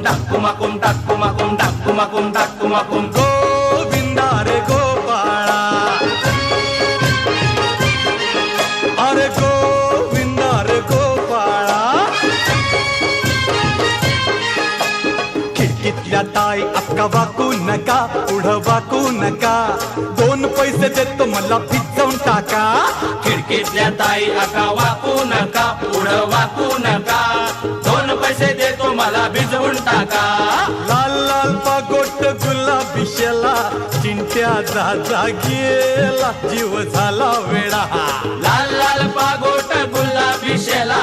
टाकुमाकुम टाकुमाकुम टाकुमाकुम टाकुमाकुम गोविंदा रे गोपाळा, अरे गोविंदा रे गोपाळा. खिडकीतल्या ताई अक्का वाकू नका, पुढं वाकू नका, 2 पैसे देतो मला भिजवून टाका. खिडकीतल्या ताई आका वाकू नका, पुढं वाकू नका, 2 पैसे देतो मला भिजवून टाका. लाल लाल पागोट गुलाबी शेला, चिंट्या जा गेला, जीव झाला वेडा. लाल लाल पागोट गुलाबी शेला,